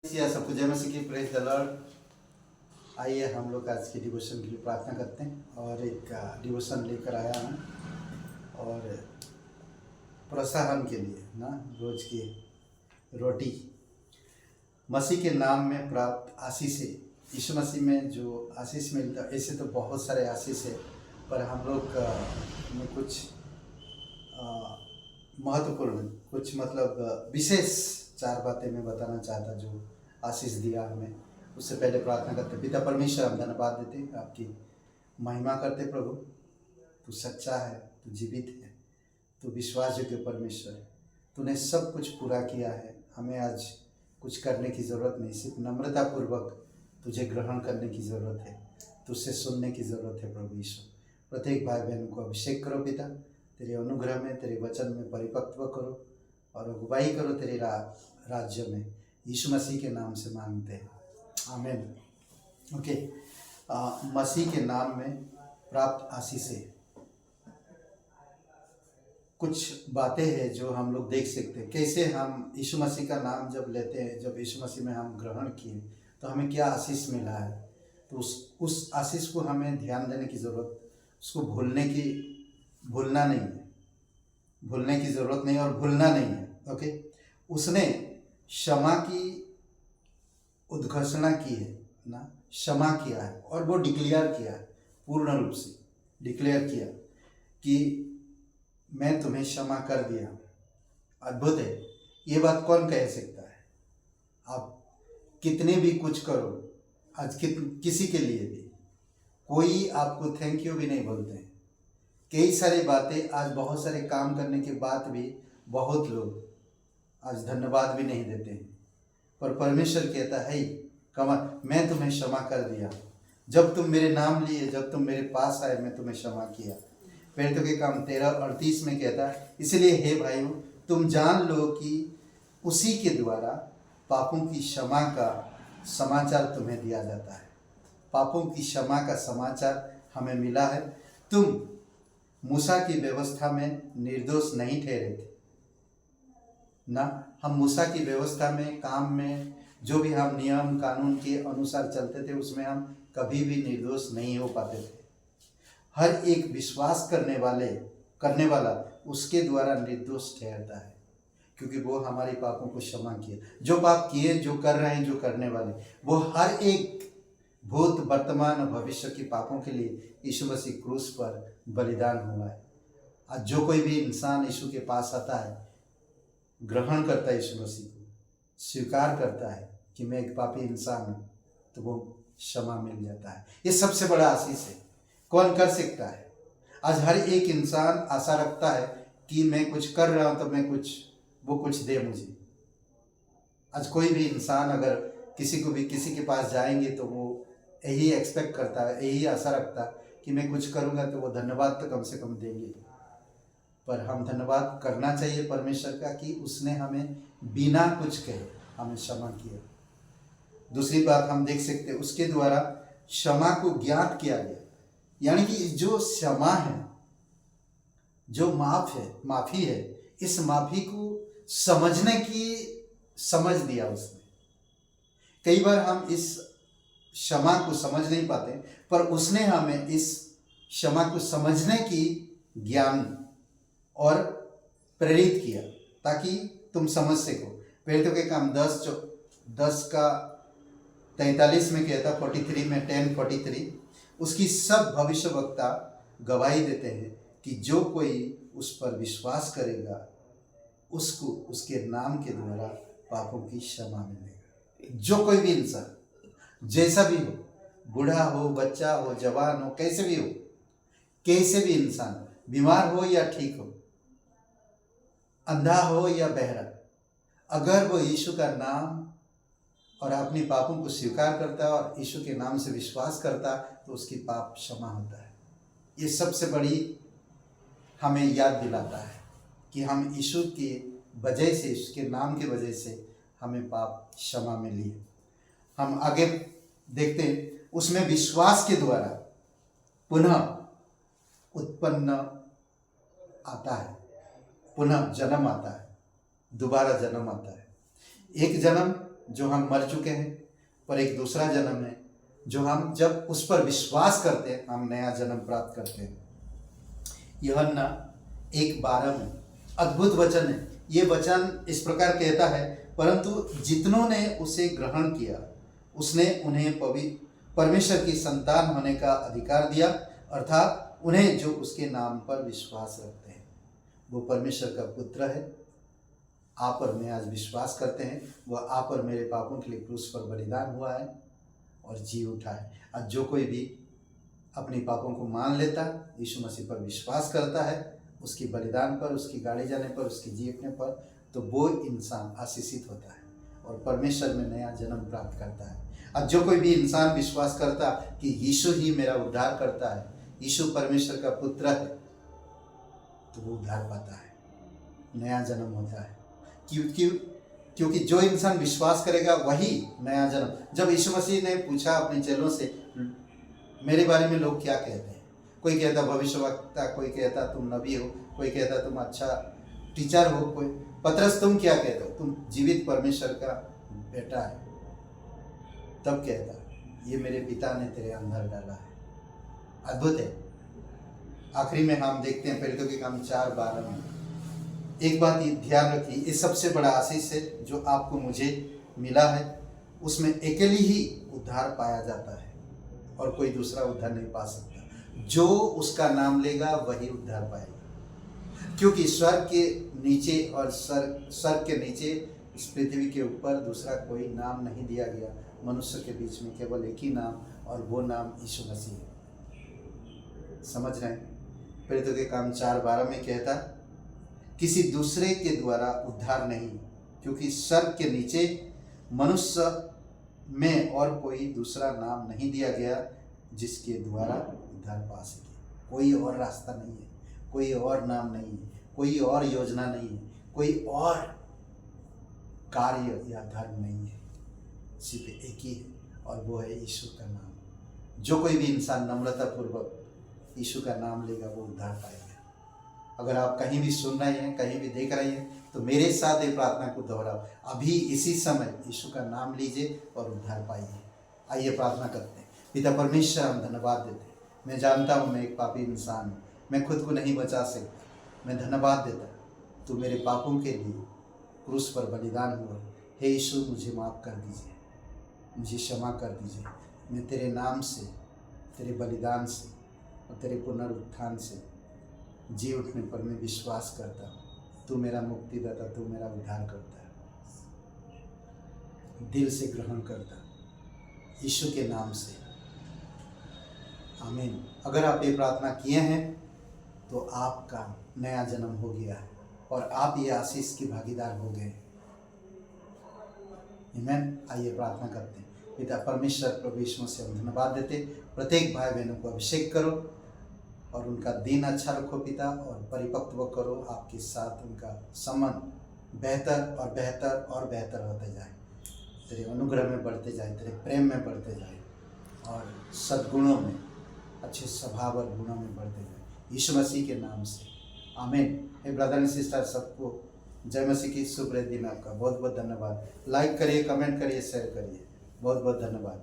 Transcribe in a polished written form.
सबको जय मसीह की प्रेज द लॉर्ड। आइए हम लोग आज की डिवोशन के लिए प्रार्थना करते हैं और एक डिवोशन लेकर आया हूँ और प्रोत्साहन के लिए ना रोज की रोटी मसीह के नाम में प्राप्त आशीष है। यीशु मसीह में जो आशीष मिलता है, ऐसे तो बहुत सारे आशीष है, पर हम लोग में कुछ महत्वपूर्ण कुछ मतलब विशेष 4 बातें मैं बताना चाहता जो आशीष दिया हमें। उससे पहले प्रार्थना करते। पिता परमेश्वर, हम धन्यवाद देते, आपकी महिमा करते। प्रभु तू सच्चा है, तू जीवित है, तू विश्वासयोग्य परमेश्वर, तूने सब कुछ पूरा किया है। हमें आज कुछ करने की ज़रूरत नहीं, सिर्फ नम्रतापूर्वक तुझे ग्रहण करने की ज़रूरत है, तुझसे सुनने की ज़रूरत है। प्रभु यीशु, प्रत्येक भाई बहन को अभिषेक करो पिता, तेरे अनुग्रह में, तेरे वचन में परिपक्व करो और अगुवाई करो तेरे राज्य में। यीशु मसीह के नाम से मांगते हैं, आमीन। ओके, मसीह के नाम में प्राप्त आशीष है। कुछ बातें हैं जो हम लोग देख सकते हैं, कैसे हम यीशु मसीह का नाम जब लेते हैं, जब यीशु मसीह में हम ग्रहण किए तो हमें क्या आशीष मिला है। तो उस आशीष को हमें ध्यान देने की ज़रूरत, उसको भूलना नहीं है, भूलने की ज़रूरत नहीं और भूलना नहीं है। ओके, उसने क्षमा की उद्घोषणा की है ना, क्षमा किया है और वो डिक्लेयर किया है, पूर्ण रूप से डिक्लेयर किया कि मैं तुम्हें क्षमा कर दिया। अद्भुत है, ये बात कौन कह सकता है। आप कितने भी कुछ करो, आज किसी के लिए भी कोई आपको थैंक यू भी नहीं बोलते हैं। कई सारी बातें, आज बहुत सारे काम करने के बाद भी बहुत लोग आज धन्यवाद भी नहीं देते हैं, पर परमेश्वर कहता है मैं तुम्हें क्षमा कर दिया। जब तुम मेरे नाम लिए, जब तुम मेरे पास आए, मैं तुम्हें क्षमा किया। प्रेरितों के काम 13:38 में कहता है, इसलिए हे भाइयों, तुम जान लो कि उसी के द्वारा पापों की क्षमा का समाचार तुम्हें दिया जाता है। पापों की क्षमा का समाचार हमें मिला है। तुम मूसा की व्यवस्था में निर्दोष नहीं ठहरे थे ना। हम मूसा की व्यवस्था में, काम में, जो भी हम नियम कानून के अनुसार चलते थे, उसमें हम कभी भी निर्दोष नहीं हो पाते थे। हर एक विश्वास करने वाला उसके द्वारा निर्दोष ठहरता है, क्योंकि वो हमारे पापों को क्षमा किया। जो पाप किए, जो कर रहे हैं, जो करने वाले, वो हर एक भूत, वर्तमान और भविष्य के पापों के लिए यीशु मसीह क्रूस पर बलिदान हुआ है। आज जो कोई भी इंसान यीशु के पास आता है, ग्रहण करता है यीशु मसीह को, स्वीकार करता है कि मैं एक पापी इंसान हूँ, तो वो क्षमा मिल जाता है। ये सबसे बड़ा आशीष है। कौन कर सकता है? आज हर एक इंसान आशा रखता है कि मैं कुछ कर रहा हूँ तो वो कुछ दे मुझे। आज कोई भी इंसान अगर किसी के पास जाएंगे तो वो यही एक्सपेक्ट करता है, यही आशा रखता है कि मैं कुछ करूँगा तो वो धन्यवाद तो कम से कम देंगे। पर हम धन्यवाद करना चाहिए परमेश्वर का कि उसने हमें बिना कुछ कहे हमें क्षमा किया। दूसरी बात हम देख सकते हैं, उसके द्वारा क्षमा को ज्ञात किया गया, यानी कि जो क्षमा है, जो माफी है, इस माफी को समझने की समझ दिया उसने। कई बार हम इस क्षमा को समझ नहीं पाते, पर उसने हमें इस क्षमा को समझने की ज्ञान और प्रेरित किया ताकि तुम समझ सको। प्रेरितों के काम 10:43 में कहता, 43 में 10:43, उसकी सब भविष्यवक्ता गवाही देते हैं कि जो कोई उस पर विश्वास करेगा उसको उसके नाम के द्वारा पापों की क्षमा मिलेगा। जो कोई भी इंसान जैसा भी हो, बूढ़ा हो, बच्चा हो, जवान हो, कैसे भी हो, कैसे भी इंसान, बीमार हो या ठीक हो, अंधा हो या बहरा, अगर वो यीशु का नाम और अपनी पापों को स्वीकार करता है और यीशु के नाम से विश्वास करता तो उसकी पाप क्षमा होता है। ये सबसे बड़ी हमें याद दिलाता है कि हम यीशु की वजह से, उसके नाम की वजह से हमें पाप क्षमा मिली है। हम आगे देखते हैं, उसमें विश्वास के द्वारा पुनः उत्पन्न आता है, पुनः जन्म आता है, दोबारा जन्म आता है। एक जन्म जो हम मर चुके हैं, पर एक दूसरा जन्म है जो हम जब उस पर विश्वास करते हैं हम नया जन्म प्राप्त करते हैं। यूहन्ना 1:12 में अद्भुत वचन है। ये वचन इस प्रकार कहता है, परंतु जितनों ने उसे ग्रहण किया उसने उन्हें परमेश्वर की संतान होने का अधिकार दिया, अर्थात उन्हें जो उसके नाम पर विश्वास रखते हैं। वो परमेश्वर का पुत्र है। आप और मैं आज विश्वास करते हैं वह आप और मेरे पापों के लिए क्रूस पर बलिदान हुआ है और जी उठा है। आज जो कोई भी अपने पापों को मान लेता, यीशु मसीह पर विश्वास करता है, उसकी बलिदान पर, उसकी गाड़ी जाने पर, उसकी जी उठने पर, तो वो इंसान आशीषित होता है और परमेश्वर में नया जन्म प्राप्त करता है। आज जो कोई भी इंसान विश्वास करता कि यीशु ही मेरा उद्धार करता है, यीशु परमेश्वर का पुत्र है, तो वो उद्धार पाता है, नया जन्म होता है। क्योंकि जो इंसान विश्वास करेगा वही नया जन्म। जब यीशु मसीह ने पूछा अपने चेलों से, मेरे बारे में लोग क्या कहते हैं, कोई कहता भविष्यवक्ता, कोई कहता तुम नबी हो, कोई कहता तुम अच्छा टीचर हो, कोई पतरस तुम क्या कहते हो, तुम जीवित परमेश्वर का बेटा है। तब कहता ये मेरे पिता ने तेरे अंदर डाला है। अद्भुत है। आखिरी में हम देखते हैं प्रेरितों के काम 4:12 में, एक बात ये ध्यान रखिए, ये सबसे बड़ा आशीष है जो आपको मुझे मिला है। उसमें अकेले ही उद्धार पाया जाता है और कोई दूसरा उद्धार नहीं पा सकता। जो उसका नाम लेगा वही उद्धार पाएगा, क्योंकि स्वर्ग के नीचे और स्वर्ग के नीचे इस पृथ्वी के ऊपर दूसरा कोई नाम नहीं दिया गया मनुष्य के बीच में, केवल एक ही नाम, और वो नाम यीशु मसीह है। समझ रहे हैं? प्रेरितों के काम 4:12 में कहता, किसी दूसरे के द्वारा उद्धार नहीं, क्योंकि स्वर्ग के नीचे मनुष्य में और कोई दूसरा नाम नहीं दिया गया जिसके द्वारा उद्धार पा सके। कोई और रास्ता नहीं है, कोई और नाम नहीं है, कोई और योजना नहीं है, कोई और कार्य या धर्म नहीं है, सिर्फ एक ही है और वो है यीशु का नाम। जो कोई भी इंसान नम्रतापूर्वक यीशु का नाम लेगा वो उद्धार पाएगा। अगर आप कहीं भी सुन रहे हैं, कहीं भी देख रहे हैं, तो मेरे साथ ये प्रार्थना को दोहराओ। अभी इसी समय यीशु का नाम लीजिए और उद्धार पाइए। आइए प्रार्थना करते हैं। पिता परमेश्वर, हम धन्यवाद देते हैं। मैं जानता हूँ मैं एक पापी इंसान हूँ, मैं खुद को नहीं बचा सकता। मैं धन्यवाद देता हूँ तू मेरे पापों के लिए क्रूस पर बलिदान हुआ। हे यीशु, मुझे माफ़ कर दीजिए, मुझे क्षमा कर दीजिए। मैं तेरे नाम से, तेरे बलिदान से और तेरे पुनरुत्थान से जी उठने पर मैं विश्वास करता हूँ। तू मेरा मुक्तिदाता, तू मेरा उद्धार करता है। दिल से ग्रहण करता यीशु के नाम से, आमीन। अगर आप ये प्रार्थना किए हैं तो आपका नया जन्म हो गया है और आप ये आशीष की भागीदार हो गए। आमीन। आइए प्रार्थना करते हैं। पिता परमेश्वर, प्रभु यीशु से हम धन्यवाद देते। प्रत्येक भाई बहनों को अभिषेक करो और उनका दिन अच्छा रखो पिता, और परिपक्व करो। आपके साथ उनका संबंध बेहतर और बेहतर और बेहतर होते जाए, तेरे अनुग्रह में बढ़ते जाए, तेरे प्रेम में बढ़ते जाए और सद्गुणों में, अच्छे स्वभाव और गुणों में बढ़ते जाए, यीशु मसीह के नाम से, आमीन। हे ब्रदर एंड सिस्टर, सबको जय मसीह की शुभ दिन में आपका बहुत बहुत धन्यवाद। लाइक करिए, कमेंट करिए, शेयर करिए। बहुत बहुत धन्यवाद।